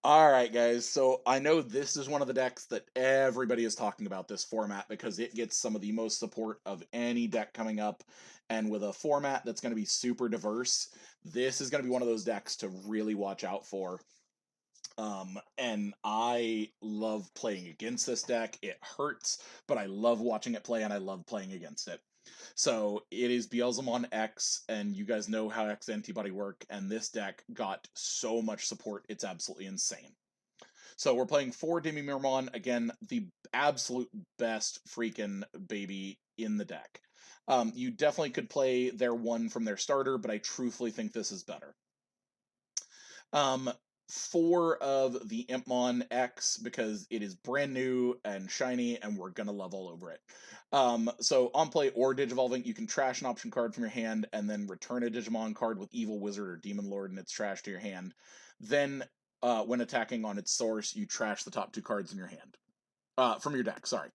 All right, guys. So I know this is one of the decks that everybody is talking about this format because it gets some of the most support of any deck coming up. And with a format that's going to be super diverse, this is going to be one of those decks to really watch out for. And I love playing against this deck. It hurts, but I love watching it play and I love playing against it. So it is Beelzemon X, and you guys know how X antibody work, and this deck got so much support, it's absolutely insane. So we're playing 4 Digimon, again, the absolute best freaking baby in the deck. You definitely could play their one from their starter, but I truthfully think this is better. Um, 4 of the Impmon X because it is brand new and shiny, and we're gonna love all over it. So on play or Digivolving, you can trash an option card from your hand and then return a Digimon card with Evil Wizard or Demon Lord and its trash to your hand. Then, when attacking on its source, you trash the top 2 cards in your hand. From your deck, sorry.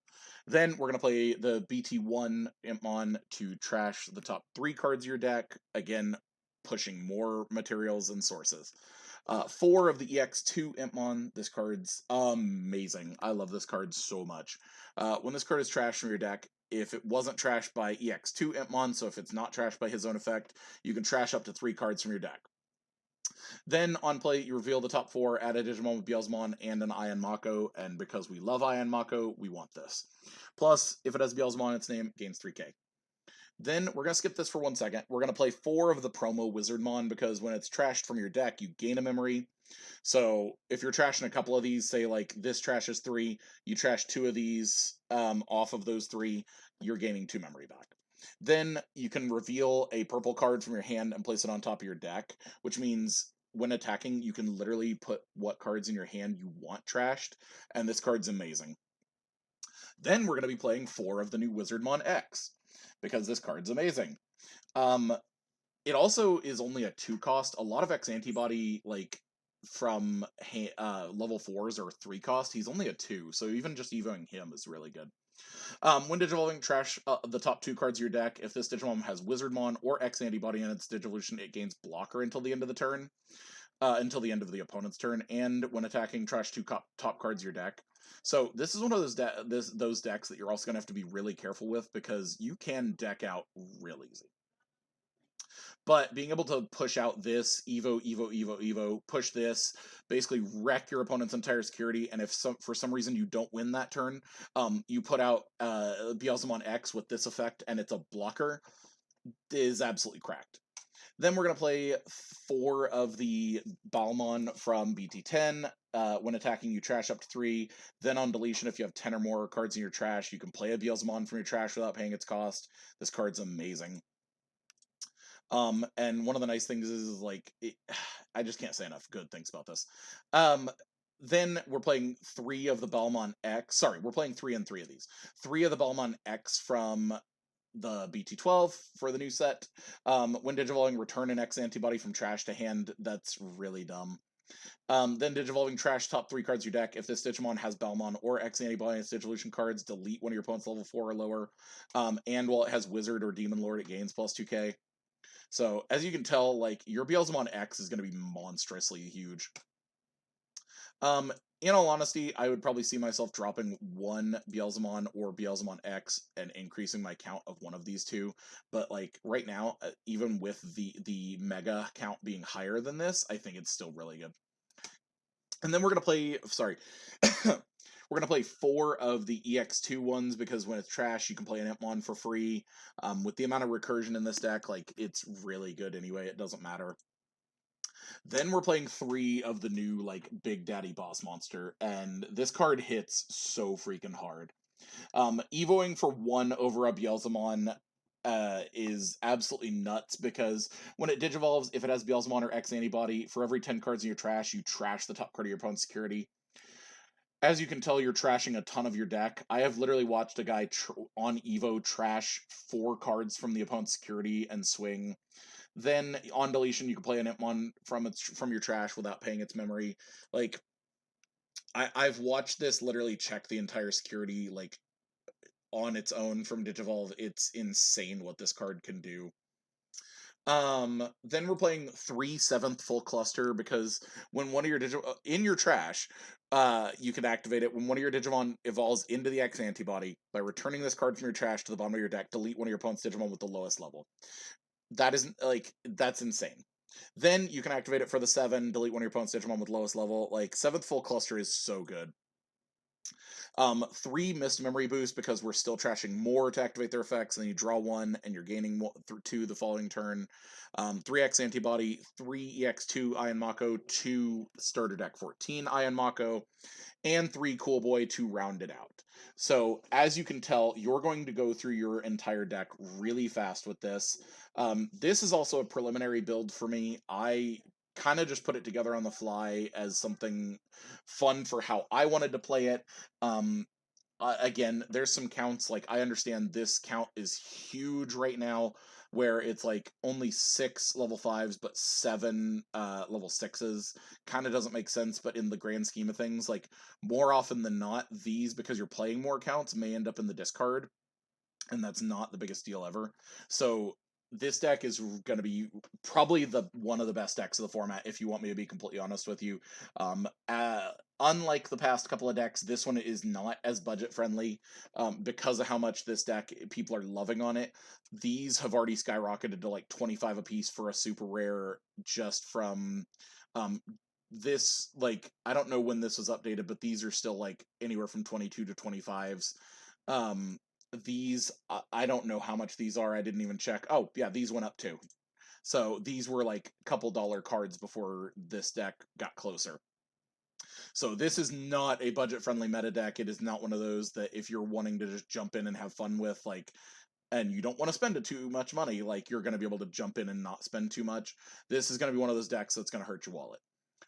Then we're gonna play the BT1 Impmon to trash the top 3 cards of your deck. Again, pushing more materials and sources. 4 of the EX2 Impmon. This card's amazing. I love this card so much. When this card is trashed from your deck, if it wasn't trashed by EX2 Impmon, so if it's not trashed by his own effect, you can trash up to 3 cards from your deck. Then on play, you reveal the top 4, add a Digimon with Beelzemon and an Ion Mako, and because we love Ion Mako, we want this. Plus, if it has Beelzemon in its name, it gains 3k. Then we're going to skip this for 1 second. We're going to play 4 of the promo Wizardmon because when it's trashed from your deck, you gain a memory. So if you're trashing a couple of these, say like this trashes 3, you trash 2 of these off of those 3, you're gaining 2 memory back. Then you can reveal a purple card from your hand and place it on top of your deck, which means when attacking, you can literally put what cards in your hand you want trashed, and this card's amazing. Then we're going to be playing 4 of the new Wizardmon X, because this card's amazing. It also is only a 2 cost. A lot of X antibody, like, from level 4s or 3 cost, he's only a 2, so even just evoing him is really good. When Digivolving, trash the top 2 cards of your deck. If this Digimon has Wizardmon or X antibody in its Digivolution, it gains blocker until the end of the turn, until the end of the opponent's turn. And when attacking, trash 2 top cards of your deck. So this is one of those decks that you're also gonna have to be really careful with because you can deck out real easy. But being able to push out this Evo, push this, basically wreck your opponent's entire security, and if for some reason you don't win that turn, you put out Beelzemon X with this effect, and it's a blocker, is absolutely cracked. Then we're going to play 4 of the Balmon from BT10. When attacking, you trash up to 3. Then on deletion, if you have 10 or more cards in your trash, you can play a Beelzemon from your trash without paying its cost. This card's amazing. And one of the nice things is like, I just can't say enough good things about this. Then we're playing 3 of the Belmont X. Sorry, we're playing 3 and 3 of these. 3 of the Belmont X from the BT12 for the new set. When Digivolving, return an X antibody from trash to hand. That's really dumb. Then Digivolving, trash top 3 cards of your deck. If this Digimon has Balmon or X antibody in its Digivolution cards, delete one of your opponent's level 4 or lower. And while it has Wizard or Demon Lord, it gains plus 2k. So, as you can tell, like, your Beelzemon X is going to be monstrously huge. In all honesty, I would probably see myself dropping 1 Beelzemon or Beelzemon X and increasing my count of one of these 2. But, like, right now, even with the mega count being higher than this, I think it's still really good. And then we're going to play, sorry, we're going to play 4 of the EX2 ones because when it's trash, you can play an Impmon for free. With the amount of recursion in this deck, like, it's really good anyway. It doesn't matter. Then we're playing 3 of the new, like, Big Daddy Boss Monster, and this card hits so freaking hard. Evoing for 1 over a Beelzemon is absolutely nuts because when it digivolves, if it has Beelzemon or X antibody, for every 10 cards in your trash, you trash the top card of your opponent's security. As you can tell, you're trashing a ton of your deck. I have literally watched a guy on Evo trash 4 cards from the opponent's security and swing. Then on deletion, you can play an Impmon from your trash without paying its memory. Like, I've watched this literally check the entire security, like, on its own from Digivolve. It's insane what this card can do. Then we're playing 3 7th full cluster because when one of your Digimon in your trash, you can activate it when one of your Digimon evolves into the X antibody by returning this card from your trash to the bottom of your deck. Delete one of your opponent's Digimon with the lowest level. That isn't like that's insane. Then you can activate it for the 7, delete one of your opponent's Digimon with lowest level. Like 7th full cluster is so good. 3 missed memory boost because we're still trashing more to activate their effects, and then you draw 1 and you're gaining 2 the following turn. 3x antibody, 3 EX2 Iron Mako, 2 starter deck 14 Iron Mako, and 3 Cool Boy to round it out. So as you can tell, you're going to go through your entire deck really fast with this. This is also a preliminary build for me. I kind of just put it together on the fly as something fun for how I wanted to play it. Um, Again, there's some counts, like I understand this count is huge right now, where it's like only 6 level 5s but 7 level 6s. Kind of doesn't make sense, but in the grand scheme of things, like more often than not, these, because you're playing more counts, may end up in the discard, and that's not the biggest deal ever. So this deck is going to be probably the one of the best decks of the format, if you want me to be completely honest with you. Unlike the past couple of decks, this one is not as budget friendly because of how much this deck people are loving on it. These have already skyrocketed to like 25 apiece for a super rare, just from um, this. Like, I don't know when this was updated, but these are still like anywhere from 22 to 25s. um these, I don't know how much these are. I didn't even check. Oh yeah, these went up too. So these were like a couple dollar cards before this deck got closer. So this is not a budget friendly meta deck. It is not one of those that if you're wanting to just jump in and have fun with, like, and you don't want to spend too much money, like, you're going to be able to jump in and not spend too much. This is going to be one of those decks that's going to hurt your wallet.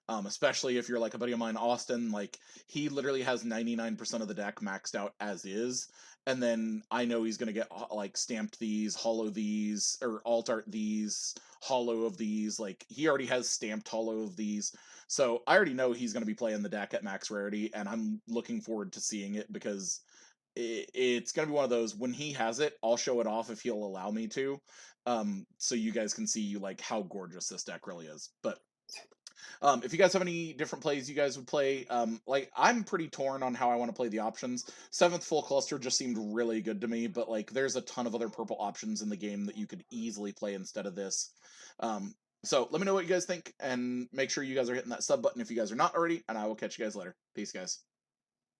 Especially if you're like a buddy of mine, Austin. Like, he literally has 99% of the deck maxed out as is, and then I know he's gonna get like stamped these, hollow these, or alt art these, hollow of these. Like, he already has stamped hollow of these, so I already know he's gonna be playing the deck at max rarity, and I'm looking forward to seeing it because it's gonna be one of those. When he has it, I'll show it off if he'll allow me to, so you guys can see like how gorgeous this deck really is. But if you guys have any different plays you guys would play, like, I'm pretty torn on how I want to play the options. 7th full cluster just seemed really good to me, but like there's a ton of other purple options in the game that you could easily play instead of this. So let me know what you guys think, and make sure you guys are hitting that sub button if you guys are not already, and I will catch you guys later. Peace, guys.